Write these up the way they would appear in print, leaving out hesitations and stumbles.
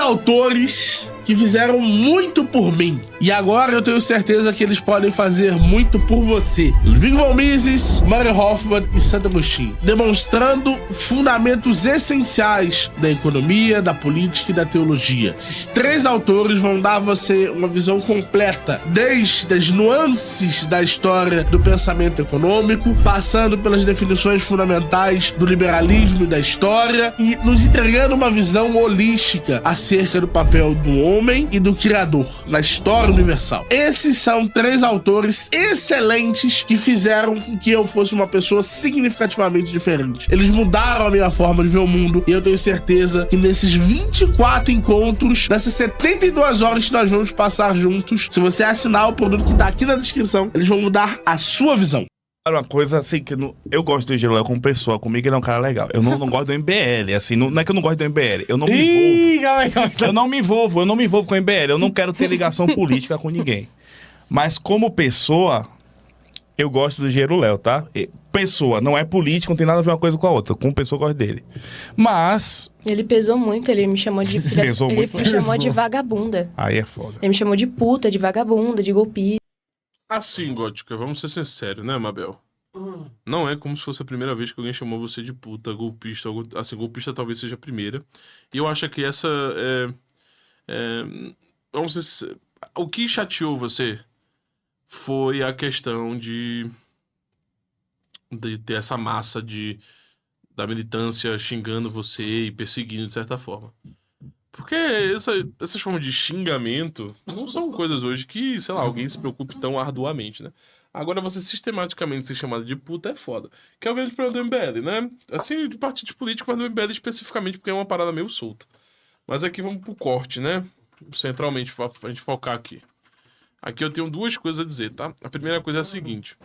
autores que fizeram muito por mim. E agora eu tenho certeza que eles podem fazer muito por você. Ludwig von Mises, Murray Hoffman e Santo Agostinho. Demonstrando fundamentos essenciais da economia, da política e da teologia. Esses 3 autores vão dar a você uma visão completa, desde as nuances da história do pensamento econômico, passando pelas definições fundamentais do liberalismo e da história, e nos entregando uma visão holística acerca do papel do homem e do Criador na história universal. Esses são 3 autores excelentes que fizeram com que eu fosse uma pessoa significativamente diferente. Eles mudaram a minha forma de ver o mundo, e eu tenho certeza que nesses 24 encontros, nessas 72 horas que nós vamos passar juntos, se você assinar o produto que tá aqui na descrição, eles vão mudar a sua visão. Uma coisa assim, que eu gosto do Jeruléu como pessoa, comigo ele é um cara legal. Eu não gosto do MBL, assim, não é que eu não gosto do MBL, eu não me envolvo. Eu não me envolvo com o MBL, eu não quero ter ligação política com ninguém. Mas como pessoa, eu gosto do Jeruléu, tá? Pessoa, não é política, não tem nada a ver uma coisa com a outra. Como pessoa, eu gosto dele. Mas... Ele pesou muito, ele me chamou de filha... Ele me chamou de vagabunda. Aí é foda. Ele me chamou de puta, de vagabunda, de golpista. Assim, Gótica, vamos ser sinceros, né, Mabel? Não é como se fosse a primeira vez que alguém chamou você de puta, golpista. Assim, golpista talvez seja a primeira. E eu acho que essa vamos ser... O que chateou você foi a questão de ter essa massa da militância xingando você e perseguindo de certa forma. Porque essas formas de xingamento não são coisas hoje que, sei lá, alguém se preocupe tão arduamente, né? Agora, você sistematicamente ser chamado de puta é foda. Que é o grande problema do MBL, né? Assim, de partido político, mas do MBL especificamente, porque é uma parada meio solta. Mas aqui vamos pro corte, né? Centralmente, pra gente focar aqui. Aqui eu tenho 2 coisas a dizer, tá? A primeira coisa é a seguinte.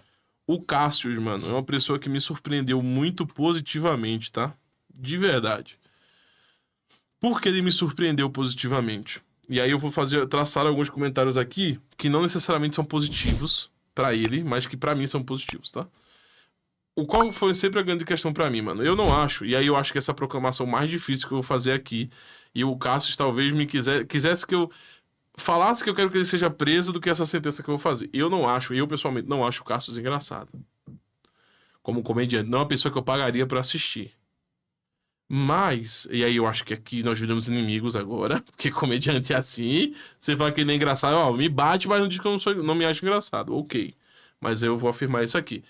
O Cassius, mano, é uma pessoa que me surpreendeu muito positivamente, tá? De verdade. Por que ele me surpreendeu positivamente? E aí eu vou traçar alguns comentários aqui que não necessariamente são positivos pra ele, mas que pra mim são positivos, tá? O qual foi sempre a grande questão pra mim, mano. Eu não acho, e aí eu acho que essa é a proclamação mais difícil que eu vou fazer aqui, e o Cassius talvez me quisesse que eu falasse que eu quero que ele seja preso do que essa sentença que eu vou fazer. Eu pessoalmente não acho o Cassius engraçado. Como comediante, não é uma pessoa que eu pagaria pra assistir. Mas, e aí eu acho que aqui nós viramos inimigos agora, porque comediante é assim, você fala que ele é engraçado, ó, me bate, mas não diz que eu não me acho engraçado, ok. Mas eu vou afirmar isso aqui.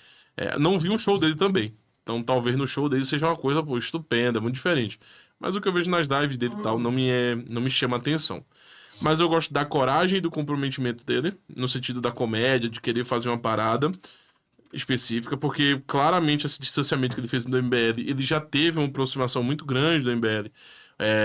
Não vi um show dele também, então talvez no show dele seja uma coisa, pô, estupenda, muito diferente. Mas o que eu vejo nas lives dele e tal não me chama atenção. Mas eu gosto da coragem e do comprometimento dele, no sentido da comédia, de querer fazer uma parada específica, porque claramente esse distanciamento que ele fez do MBL, ele já teve uma aproximação muito grande do MBL.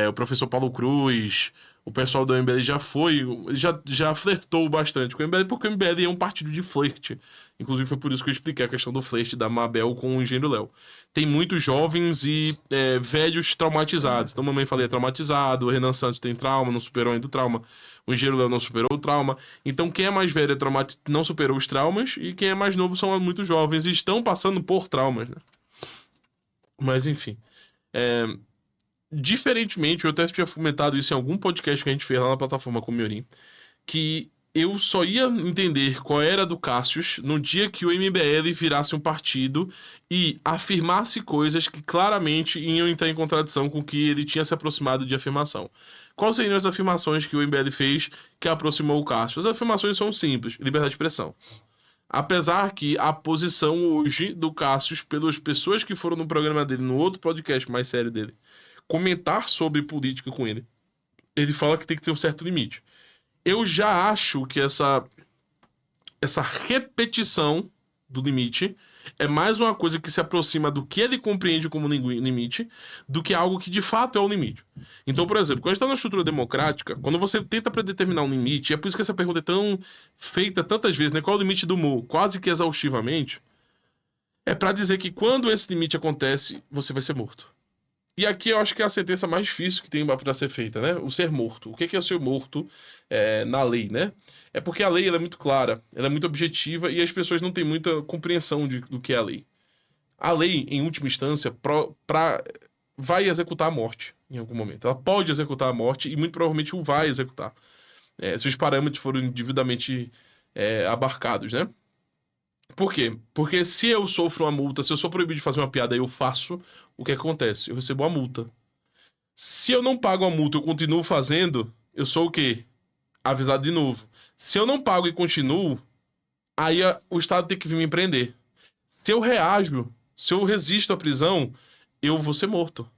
O professor Paulo Cruz, o pessoal do MBL já flertou bastante com o MBL, porque o MBL é um partido de flerte. Inclusive foi por isso que eu expliquei a questão do flerte da Mabel com o Engenheiro Léo. Tem muitos jovens e velhos traumatizados. Então, mamãe falei, é traumatizado, o Renan Santos tem trauma, não superou ainda o trauma. O Engenheiro Léo não superou o trauma. Então, quem é mais velho não superou os traumas, e quem é mais novo são muito jovens e estão passando por traumas, né? Mas, enfim. Diferentemente, eu até tinha fomentado isso em algum podcast que a gente fez lá na plataforma com o Miorim, que eu só ia entender qual era do Cassius no dia que o MBL virasse um partido e afirmasse coisas que claramente iam entrar em contradição com o que ele tinha se aproximado de afirmação. Quais seriam as afirmações que o MBL fez que aproximou o Cassius? As afirmações são simples: liberdade de expressão. Apesar que a posição hoje do Cassius, pelas pessoas que foram no programa dele, no outro podcast mais sério dele, comentar sobre política com ele, ele fala que tem que ter um certo limite. Eu já acho que essa repetição do limite é mais uma coisa que se aproxima do que ele compreende como limite do que algo que de fato é o limite. Então, por exemplo, quando a gente está na estrutura democrática, quando você tenta predeterminar um limite, é por isso que essa pergunta é tão feita tantas vezes, né? Qual é o limite do humor? Quase que exaustivamente. É para dizer que quando esse limite acontece, você vai ser morto. E aqui eu acho que é a sentença mais difícil que tem para ser feita, né? O ser morto. O que é o ser morto na lei, né? É porque a lei ela é muito clara, ela é muito objetiva e as pessoas não têm muita compreensão do que é a lei. A lei, em última instância, vai executar a morte. em algum momento. Ela pode executar a morte e muito provavelmente o vai executar. Se os parâmetros forem devidamente abarcados, né? Por quê? Porque se eu sofro uma multa, se eu sou proibido de fazer uma piada e eu faço, o que acontece? Eu recebo uma multa. Se eu não pago a multa, eu continuo fazendo, eu sou o quê? Avisado de novo. Se eu não pago e continuo, aí o Estado tem que vir me prender. Se eu reajo, se eu resisto à prisão, eu vou ser morto.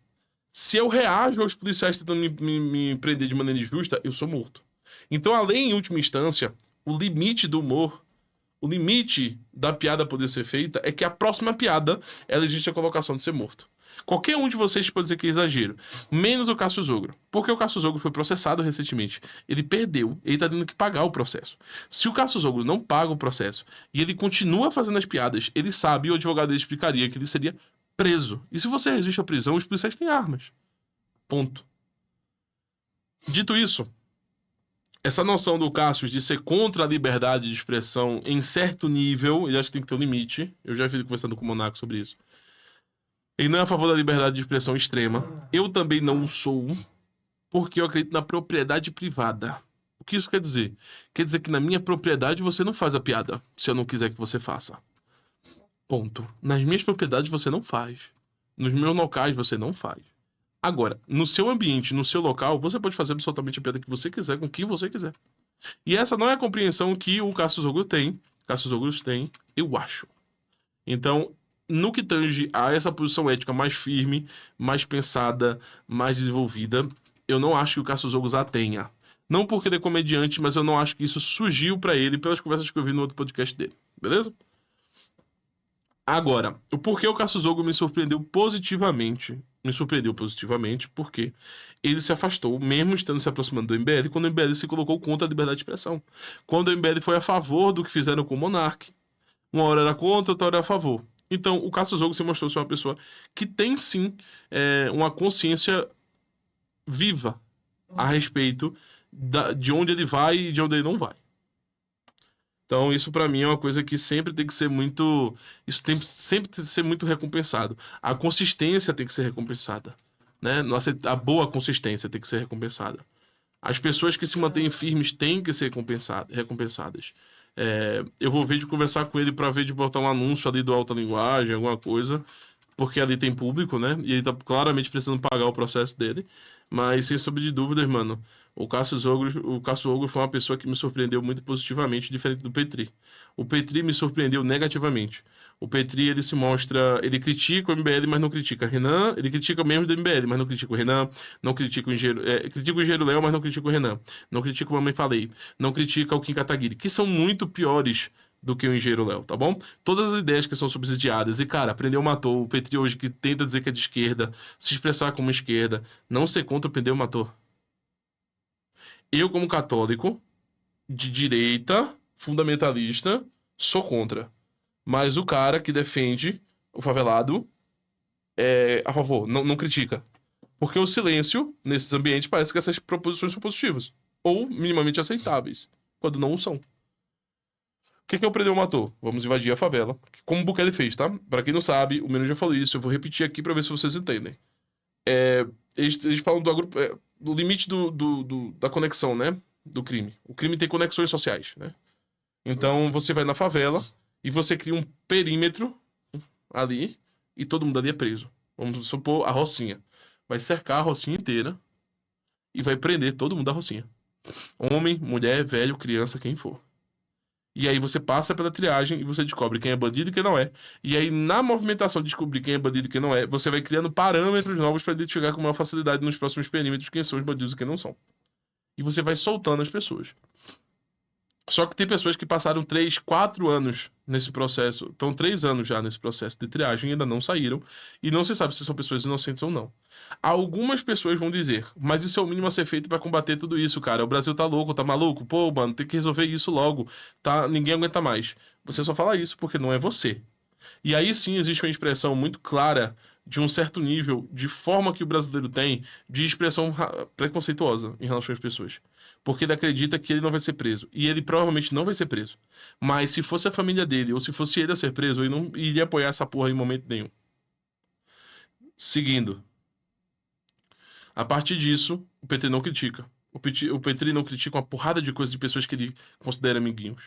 Se eu reajo aos policiais tentando me prender de maneira injusta, eu sou morto. Então, além, em última instância, o limite do humor, o limite da piada poder ser feita é que a próxima piada, ela existe a colocação de ser morto. Qualquer um de vocês pode dizer que é exagero, menos o Cássio Zogro. Porque o Cássio Zogro foi processado recentemente. Ele perdeu, ele tá tendo que pagar o processo. Se o Cássio Zogro não paga o processo e ele continua fazendo as piadas, ele sabe, e o advogado dele explicaria que ele seria preso. E se você resiste à prisão, os policiais têm armas. Ponto. Dito isso, essa noção do Cássio de ser contra a liberdade de expressão em certo nível, ele acha que tem que ter um limite. Eu já vi conversando com o Monaco sobre isso. Ele não é a favor da liberdade de expressão extrema. Eu também não sou, porque eu acredito na propriedade privada. O que isso quer dizer? Quer dizer que na minha propriedade você não faz a piada, se eu não quiser que você faça. Ponto. Nas minhas propriedades você não faz. Nos meus locais você não faz. Agora, no seu ambiente, no seu local, você pode fazer absolutamente a piada que você quiser, com quem você quiser. E essa não é a compreensão que o Cássio Zogro tem. Cássio Zogro tem, eu acho. Então, no que tange a essa posição ética mais firme, mais pensada, mais desenvolvida, eu não acho que o Cássio Zogro a tenha. Não porque ele é comediante, mas eu não acho que isso surgiu pra ele pelas conversas que eu vi no outro podcast dele. Beleza? Agora, o porquê o Cássio Zogro me surpreendeu positivamente. Me surpreendeu positivamente porque ele se afastou, mesmo estando se aproximando do MBL, quando o MBL se colocou contra a liberdade de expressão. Quando o MBL foi a favor do que fizeram com o Monark. Uma hora era contra, outra hora era a favor. Então, o Cássio Zogro se mostrou ser uma pessoa que tem, sim, uma consciência viva a respeito de onde ele vai e de onde ele não vai. Então, isso pra mim é uma coisa que sempre tem que ser muito... Isso tem sempre tem que ser muito recompensado. A consistência tem que ser recompensada, né? A boa consistência tem que ser recompensada. As pessoas que se mantêm firmes têm que ser recompensadas. Eu vou ver de conversar com ele pra ver de botar um anúncio ali do Alta Linguagem, alguma coisa, porque ali tem público, né? E ele tá claramente precisando pagar o processo dele. Mas, sem sombra de dúvidas, mano, o Cássio Zogro foi uma pessoa que me surpreendeu muito positivamente, diferente do Petri. O Petri me surpreendeu negativamente. O Petri, ele se mostra... Ele critica o MBL, mas não critica Renan. Ele critica mesmo do MBL, mas não critica o Renan. Não critica o Engenheiro... critica o Engenheiro Léo, mas não critica o Renan. Não critica o Mamãe Falei. Não critica o Kim Kataguiri, que são muito piores do que o Engenheiro Léo, tá bom? Todas as ideias que são subsidiadas. E, cara, Prendeu Matou. O Petri hoje que tenta dizer que é de esquerda, se expressar como esquerda, não ser contra o Prendeu Matou. Eu, como católico, de direita, fundamentalista, sou contra. Mas o cara que defende o favelado é a favor, não critica. Porque o silêncio, nesses ambientes, parece que essas proposições são positivas. Ou minimamente aceitáveis, quando não são. O que é o Prendeu Matou? Vamos invadir a favela. Como o Bukele fez, tá? Pra quem não sabe, o Menu já falou isso, eu vou repetir aqui pra ver se vocês entendem. Eles falam do limite da conexão, né? Do crime. O crime tem conexões sociais, né? Então você vai na favela e você cria um perímetro ali e todo mundo ali é preso. Vamos supor a Rocinha. Vai cercar a Rocinha inteira e vai prender todo mundo da Rocinha. Homem, mulher, velho, criança, quem for. E aí você passa pela triagem e você descobre quem é bandido e quem não é. E aí, na movimentação de descobrir quem é bandido e quem não é, você vai criando parâmetros novos para identificar com maior facilidade nos próximos perímetros quem são os bandidos e quem não são. E você vai soltando as pessoas. Só que tem pessoas que passaram 3, 4 anos nesse processo, estão 3 anos já nesse processo de triagem e ainda não saíram, e não se sabe se são pessoas inocentes ou não. Algumas pessoas vão dizer, mas isso é o mínimo a ser feito pra combater tudo isso, cara. O Brasil tá louco, tá maluco? Pô, mano, tem que resolver isso logo, tá? Ninguém aguenta mais. Você só fala isso porque não é você. E aí sim existe uma expressão muito clara de um certo nível de forma que o brasileiro tem de expressão preconceituosa em relação às pessoas. Porque ele acredita que ele não vai ser preso. E ele provavelmente não vai ser preso. Mas se fosse a família dele, ou se fosse ele a ser preso, ele não iria apoiar essa porra em momento nenhum. Seguindo. A partir disso, o Petri não critica. O Petri não critica uma porrada de coisas de pessoas que ele considera amiguinhos.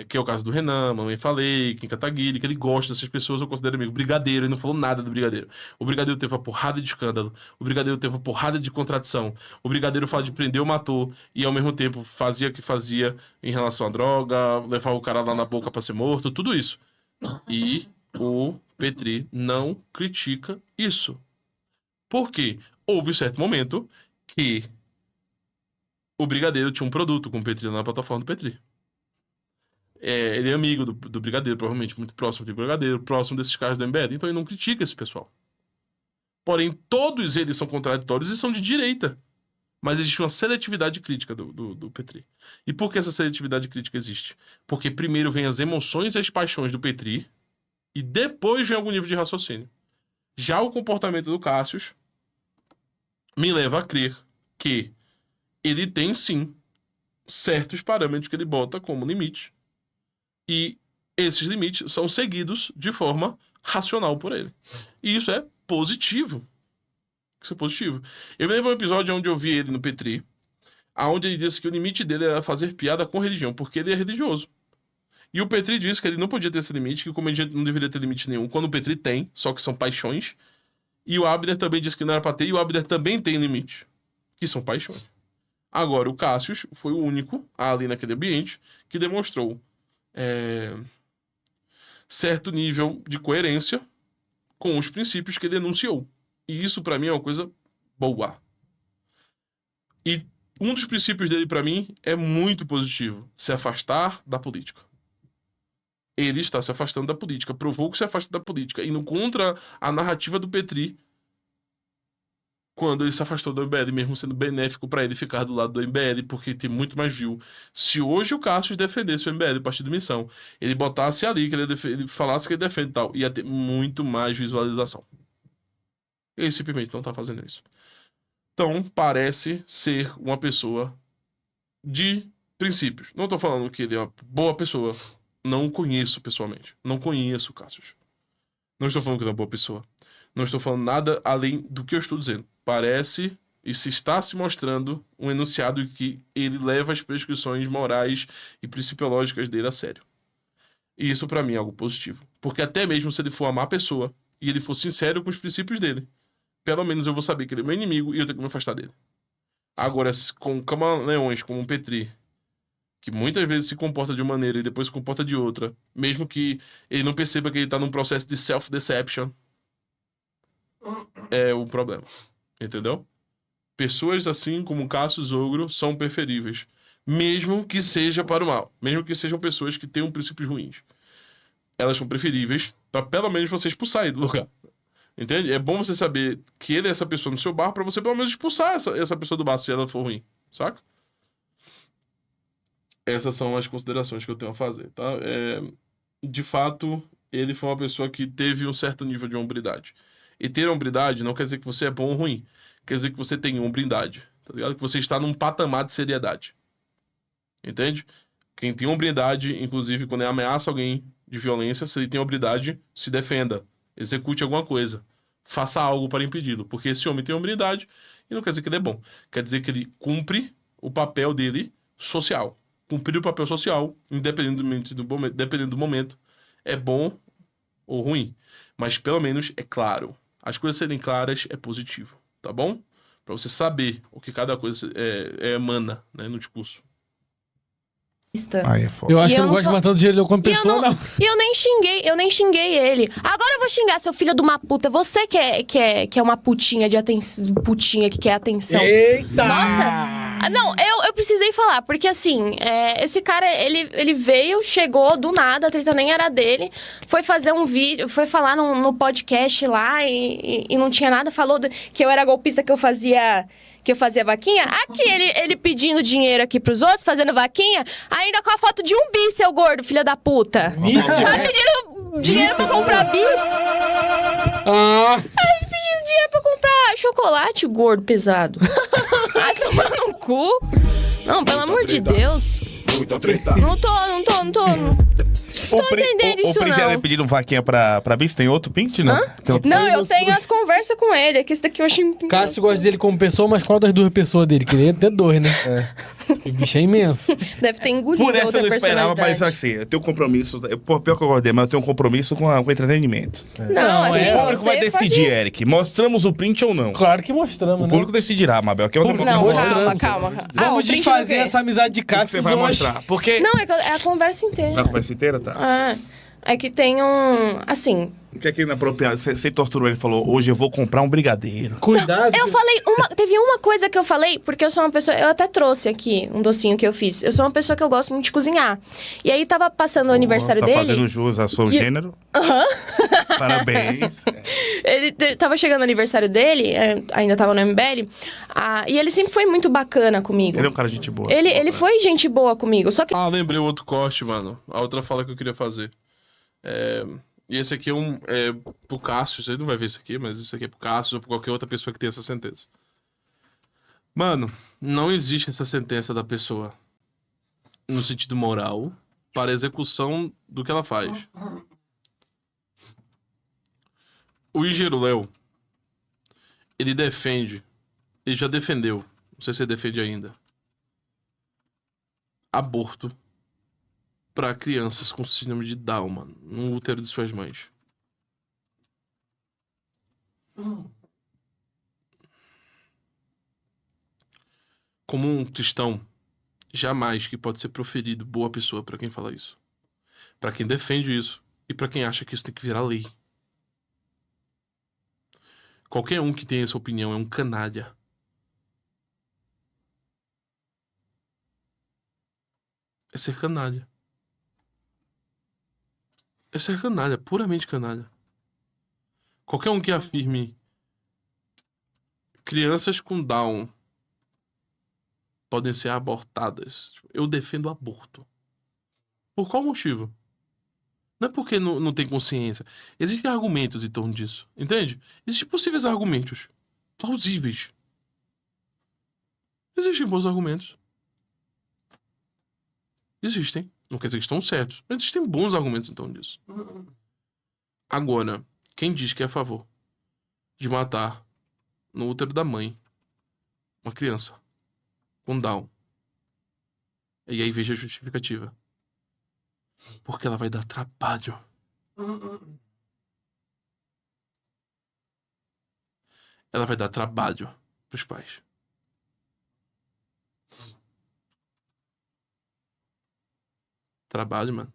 Que é o caso do Renan, Mamãe Falei, Kim Kataguiri, que ele gosta dessas pessoas, eu considero amigo. Brigadeiro, ele não falou nada do Brigadeiro. O Brigadeiro teve uma porrada de escândalo. O Brigadeiro teve uma porrada de contradição. O Brigadeiro fala de prender ou matou e ao mesmo tempo fazia o que fazia em relação à droga, levar o cara lá na boca pra ser morto, tudo isso. E o Petri não critica isso. Por quê? Houve um certo momento que o Brigadeiro tinha um produto com o Petri na plataforma do Petri. Ele é amigo do Brigadeiro, provavelmente muito próximo do Brigadeiro, próximo desses caras do MBL, então ele não critica esse pessoal. Porém, todos eles são contraditórios e são de direita. Mas existe uma seletividade crítica do Petri. E por que essa seletividade crítica existe? Porque primeiro vem as emoções e as paixões do Petri e depois vem algum nível de raciocínio. Já o comportamento do Cassius me leva a crer que ele tem, sim, certos parâmetros que ele bota como limite. E esses limites são seguidos de forma racional por ele. E isso é positivo. Isso é positivo. Eu me lembro de um episódio onde eu vi ele no Petri, onde ele disse que o limite dele era fazer piada com religião, porque ele é religioso. E o Petri disse que ele não podia ter esse limite, que o comediante não deveria ter limite nenhum, quando o Petri tem, só que são paixões. E o Abner também disse que não era pra ter, e o Abner também tem limite, que são paixões. Agora, o Cassius foi o único, ali naquele ambiente, que demonstrou certo nível de coerência com os princípios que ele enunciou. E isso, pra mim, é uma coisa boa. E um dos princípios dele, pra mim, é muito positivo. Se afastar da política. Ele está se afastando da política. Provou que se afasta da política. Indo contra a narrativa do Petri, quando ele se afastou do MBL, mesmo sendo benéfico pra ele ficar do lado do MBL, porque tem muito mais view. Se hoje o Cassius defendesse o MBL, Partido Missão, ele botasse ali, que ele falasse que ele defende e tal, ia ter muito mais visualização. Ele simplesmente não tá fazendo isso. Então, parece ser uma pessoa de princípios. Não tô falando que ele é uma boa pessoa. Não o conheço pessoalmente. Não conheço o Cassius. Não estou falando que ele é uma boa pessoa. Não estou falando nada além do que eu estou dizendo. Parece e se está se mostrando um enunciado de que ele leva as prescrições morais e principiológicas dele a sério. E isso pra mim é algo positivo. Porque até mesmo se ele for uma má pessoa e ele for sincero com os princípios dele, pelo menos eu vou saber que ele é meu inimigo e eu tenho que me afastar dele. Agora, com camaleões como um Petri, que muitas vezes se comporta de uma maneira e depois se comporta de outra, mesmo que ele não perceba que ele tá num processo de self-deception, é o problema. Entendeu? Pessoas assim como o Cassius Ogro são preferíveis, mesmo que seja para o mal, mesmo que sejam pessoas que tenham princípios ruins. Elas são preferíveis para pelo menos você expulsar ele do lugar. Entende? É bom você saber que ele é essa pessoa no seu bar para você pelo menos expulsar essa pessoa do bar se ela for ruim, saca? Essas são as considerações que eu tenho a fazer, tá? De fato, ele foi uma pessoa que teve um certo nível de hombridade. E ter hombridade não quer dizer que você é bom ou ruim. Quer dizer que você tem hombridade, tá ligado? Que você está num patamar de seriedade. Entende? Quem tem hombridade, inclusive quando ameaça alguém de violência, se ele tem hombridade, se defenda. Execute alguma coisa. Faça algo para impedi-lo. Porque esse homem tem hombridade e não quer dizer que ele é bom. Quer dizer que ele cumpre o papel dele social. Cumprir o papel social, independente dependendo do momento, é bom ou ruim. Mas pelo menos é claro. As coisas serem claras é positivo, tá bom? Pra você saber o que cada coisa emana, né, no discurso. É foda. Eu acho que eu não gosto de matar o dinheiro como pessoa, não. E eu nem xinguei ele. Agora eu vou xingar, seu filho de uma puta. Você que é uma putinha de atenção. Putinha que quer atenção. Eita! Nossa! Não, eu precisei falar, porque assim, esse cara, ele veio, chegou do nada, a treta nem era dele, foi fazer um vídeo, foi falar no podcast lá e não tinha nada, falou que eu era golpista, que eu fazia vaquinha. Aqui, ele pedindo dinheiro aqui pros outros, fazendo vaquinha, ainda com a foto de um bis, seu gordo, filha da puta. Tá pedindo dinheiro pra comprar bis? Aí pedindo dinheiro pra comprar chocolate, gordo pesado. Ai, tomar no cu. Não, pelo amor de Deus. Muita treta. Não tô. entendendo isso, O Prince não. ia pedindo vaquinha pra Bis? Tem outro Pint, não? Tem outro... Não, eu tenho as conversas com ele. É que esse daqui eu achei... Cássio gosta dele como pessoa, mas qual das duas pessoas dele? Queria ter dois, né? O bicho é imenso. Deve ter engolido Por a essa outra eu não esperava, mas personalidade. assim, eu tenho um compromisso. Pior que eu gosto dele, mas eu tenho um compromisso com o entretenimento. Não, assim, O público vai você decidir, pode... Eric. Mostramos o print ou não? Claro que mostramos, O né? público decidirá, Mabel, que é o Público Não, democracia. calma. Vamos o print do desfazer quê? essa amizade de O que Cássio você vai hoje. mostrar? Porque... Não, é a conversa inteira. Na conversa inteira, tá. É que tem um... Assim... O que é que inapropriado? Você torturou ele e falou, hoje eu vou comprar um brigadeiro. Cuidado. Eu falei teve uma coisa que eu falei, porque eu sou uma pessoa... Eu até trouxe aqui um docinho que eu fiz. Eu sou uma pessoa que eu gosto muito de cozinhar. E aí tava passando o aniversário tá dele... fazendo jus ao seu gênero. Parabéns. Ele tava chegando o aniversário dele, ainda tava no MBL, e ele sempre foi muito bacana comigo. Ele é um cara de gente boa. Ele foi gente boa comigo, só que... Ah, lembrei o outro corte, mano. A outra fala que eu queria fazer. E esse aqui é pro Cássio. Você não vai ver isso aqui, mas isso aqui é pro Cássio ou pra qualquer outra pessoa que tenha essa sentença. Mano, não existe essa sentença da pessoa no sentido moral para execução do que ela faz. O engenheiro Léo, ele já defendeu, não sei se ele defende ainda, aborto para crianças com síndrome de Down, mano, no útero de suas mães. Como um cristão, jamais que pode ser proferido boa pessoa para quem fala isso. Para quem defende isso e para quem acha que isso tem que virar lei. Qualquer um que tenha essa opinião é um canalha. É ser canalha. É ser canalha, puramente canalha. Qualquer um que afirme crianças com Down podem ser abortadas. Eu defendo aborto. Por qual motivo? Não é porque não tem consciência. Existem argumentos em torno disso. Entende? Existem possíveis argumentos. Plausíveis. Existem bons argumentos. Existem. Não quer dizer que estão certos. Mas existem bons argumentos em torno disso. Agora, quem diz que é a favor de matar no útero da mãe uma criança com Down? E aí veja a justificativa. Porque ela vai dar trabalho. Ela vai dar trabalho pros pais. Trabalho, mano.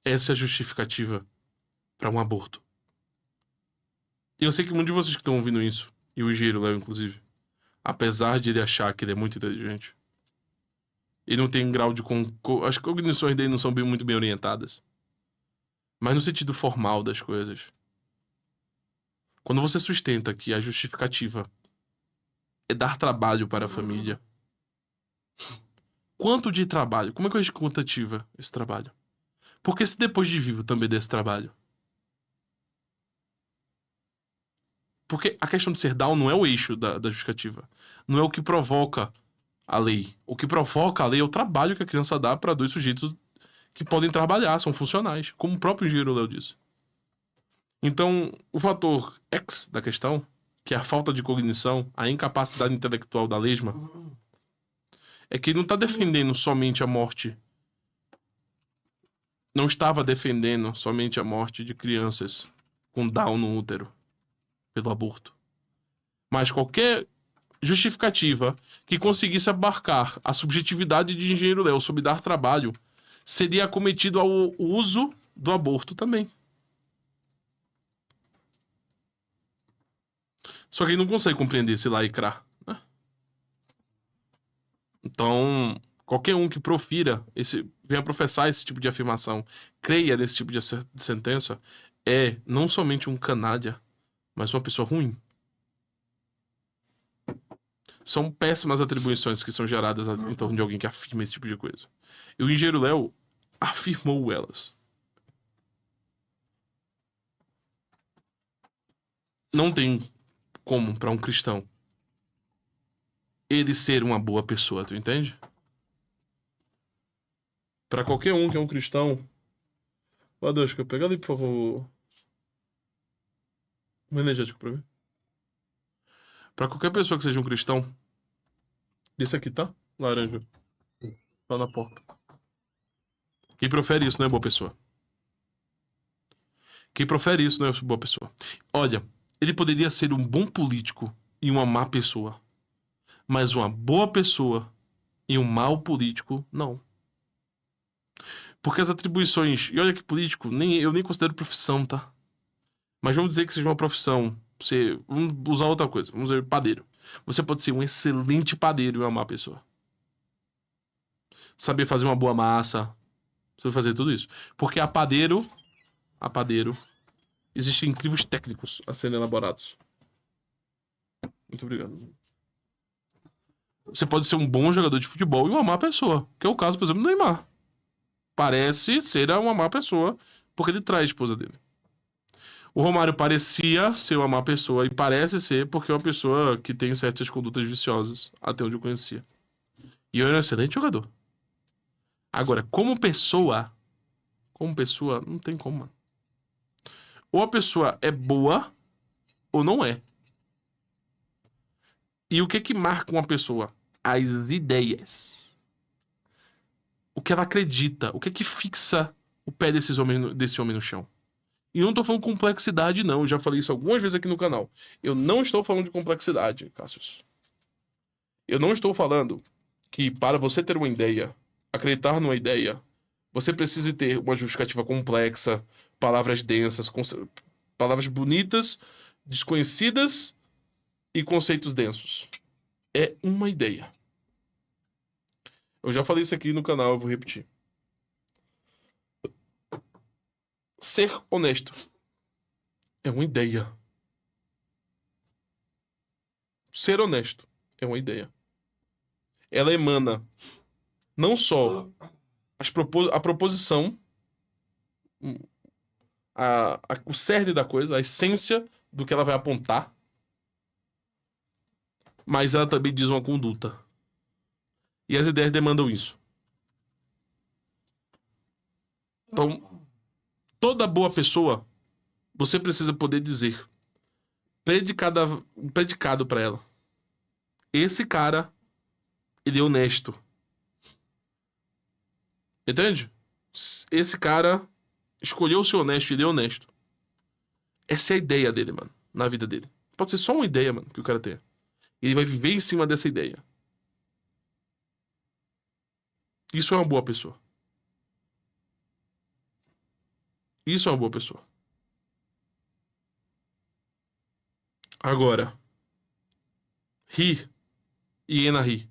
Essa é a justificativa pra um aborto. E eu sei que muitos de vocês que estão ouvindo isso, e o engenheiro Léo, inclusive, apesar de ele achar que ele é muito inteligente, ele não tem um grau de... As cognições dele não são muito bem orientadas. Mas no sentido formal das coisas. Quando você sustenta que a justificativa é dar trabalho para a família, quanto de trabalho? Como é que é quantitativa esse trabalho? Porque se depois de vivo também desse trabalho? Porque a questão de ser Down não é o eixo da justificativa. Não é o que provoca a lei. O que provoca a lei é o trabalho que a criança dá para dois sujeitos que podem trabalhar, são funcionais, como o próprio engenheiro Léo disse. Então, o fator X da questão, que é a falta de cognição, a incapacidade intelectual da lesma, é que ele não está defendendo somente a morte. Não estava defendendo somente a morte de crianças com Down no útero pelo aborto. Mas qualquer justificativa que conseguisse abarcar a subjetividade de engenheiro Léo sobre dar trabalho seria acometido ao uso do aborto também. Só que ele não consegue compreender esse lacrar, né? Então, qualquer um que venha professar esse tipo de afirmação, creia nesse tipo de sentença, é não somente um canalha, mas uma pessoa ruim. São péssimas atribuições que são geradas em torno de alguém que afirma esse tipo de coisa. E o engenheiro Léo afirmou elas. Não tem como, para um cristão, ele ser uma boa pessoa, tu entende? Pra qualquer um que é um cristão... Ladosca, pega ali, por favor, um energético pra mim. Pra qualquer pessoa que seja um cristão, esse aqui, tá? Laranja. Lá na porta. Quem profere isso não é boa pessoa. Quem profere isso não é boa pessoa. Olha, ele poderia ser um bom político e uma má pessoa. Mas uma boa pessoa e um mau político, não. Porque as atribuições... E olha que político, eu nem considero profissão, tá? Mas vamos dizer que seja uma profissão... Vamos usar outra coisa. Vamos dizer padeiro. Você pode ser um excelente padeiro e uma má pessoa. Saber fazer uma boa massa. Saber fazer tudo isso. Porque a padeiro... Existem incríveis técnicos a serem elaborados. Muito obrigado. Você pode ser um bom jogador de futebol e uma má pessoa. Que é o caso, por exemplo, do Neymar. Parece ser uma má pessoa porque ele trai a esposa dele. O Romário parecia ser uma má pessoa e parece ser porque é uma pessoa que tem certas condutas viciosas, até onde eu conhecia. E eu era um excelente jogador. Agora, como pessoa, não tem como, mano. Ou a pessoa é boa ou não é. E o que marca uma pessoa? As ideias. O que ela acredita. O que fixa o pé desse homem no chão. E eu não tô falando complexidade, não. Eu já falei isso algumas vezes aqui no canal. Eu não estou falando de complexidade, Cassius. Eu não estou falando que para você ter uma ideia, acreditar numa ideia, você precisa ter uma justificativa complexa, palavras densas, palavras bonitas, desconhecidas e conceitos densos. É uma ideia. Eu já falei isso aqui no canal, eu vou repetir. Ser honesto é uma ideia. Ser honesto é uma ideia. Ela emana não só a proposição, o cerne da coisa, a essência do que ela vai apontar, mas ela também diz uma conduta. E as ideias demandam isso. Então, toda boa pessoa, você precisa poder dizer predicado para ela. Esse cara, ele é honesto. Entende? Esse cara escolheu ser honesto, ele é honesto. Essa é a ideia dele, mano, na vida dele. Pode ser só uma ideia, mano, que o cara tem. Ele vai viver em cima dessa ideia. Isso é uma boa pessoa. Isso é uma boa pessoa. Agora, rir e hiena rir.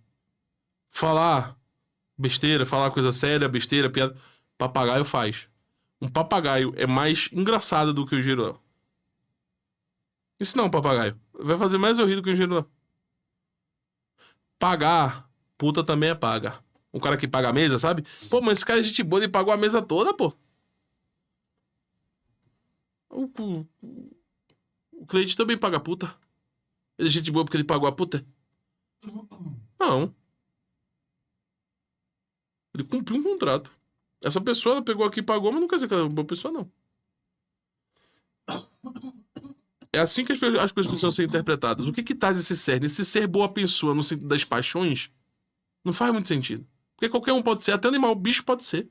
Falar besteira, falar coisa séria, besteira, piada. Papagaio faz. Um papagaio é mais engraçado do que o Gerudo. Isso não é um papagaio. Vai fazer mais eu rir do que o Gerudo. Pagar, puta também é paga. Um cara que paga a mesa, sabe? Pô, mas esse cara é gente boa, ele pagou a mesa toda, pô. O cliente também paga a puta. Ele é gente boa porque ele pagou a puta? Não. Ele cumpriu um contrato. Essa pessoa pegou aqui e pagou, mas não quer dizer que ela é uma boa pessoa, não. É assim que as coisas precisam ser interpretadas. O que traz esse cerne? Esse ser boa pessoa no sentido das paixões não faz muito sentido. Porque qualquer um pode ser. Até animal, o bicho pode ser.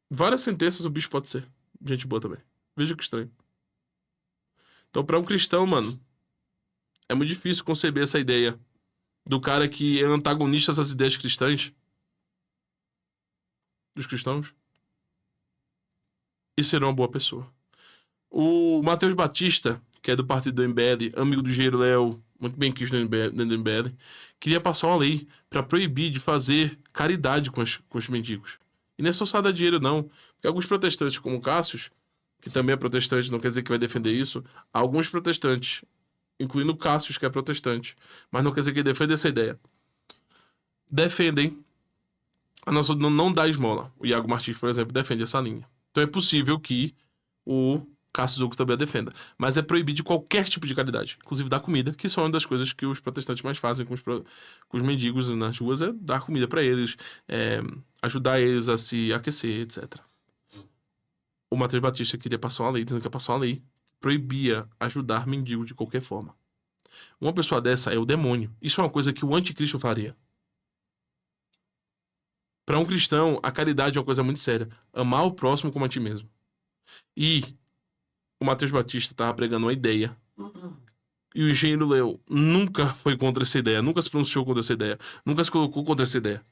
Várias sentenças o bicho pode ser. Gente boa também. Veja que estranho. Então, pra um cristão, mano, é muito difícil conceber essa ideia do cara que é antagonista às ideias cristãs. Dos cristãos. E ser uma boa pessoa. O Matheus Batista, que é do partido do MBL, amigo do Engenheiro Léo, muito bem quisto dentro do MBL, queria passar uma lei para proibir de fazer caridade com os mendigos. E não é só dar dinheiro, não. Porque alguns protestantes, como o Cassius, que também é protestante, não quer dizer que vai defender isso, alguns protestantes, incluindo o Cassius, que é protestante, mas não quer dizer que ele defende essa ideia, defendem a nossa não dar esmola. O Iago Martins, por exemplo, defende essa linha. Então é possível que Cássio Zouco também a defenda. Mas é proibir de qualquer tipo de caridade, inclusive dar comida, que são uma das coisas que os protestantes mais fazem com os mendigos nas ruas, é dar comida pra eles, ajudar eles a se aquecer, etc. O Matheus Batista queria passar uma lei, dizendo que ia passar uma lei, proibia ajudar mendigo de qualquer forma. Uma pessoa dessa é o demônio. Isso é uma coisa que o anticristo faria. Para um cristão, a caridade é uma coisa muito séria. Amar o próximo como a ti mesmo. E o Matheus Batista estava pregando uma ideia. E o engenheiro Léo nunca foi contra essa ideia, nunca se pronunciou contra essa ideia, nunca se colocou contra essa ideia.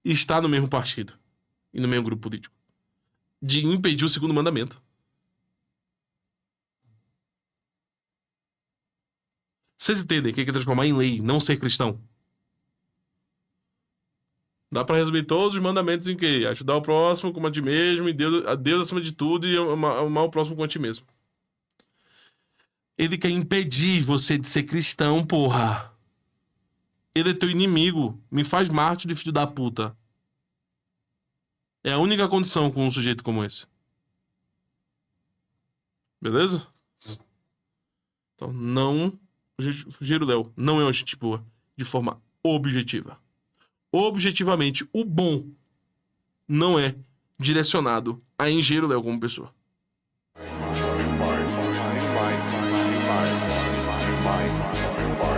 E está no mesmo partido e no mesmo grupo político. De impedir o segundo mandamento. Vocês entendem o que é transformar em lei, não ser cristão? Dá pra resumir todos os mandamentos em que? Ajudar o próximo como a ti mesmo, e Deus acima de tudo, e amar o próximo como a ti mesmo. Ele quer impedir você de ser cristão, porra. Ele é teu inimigo. Me faz mártir de filho da puta. É a única condição com um sujeito como esse. Beleza? Então, não... O Jeruléu não é uma gente boa de forma objetiva. Objetivamente, o bom não é direcionado a Engenheiro Léo como pessoa. Bye.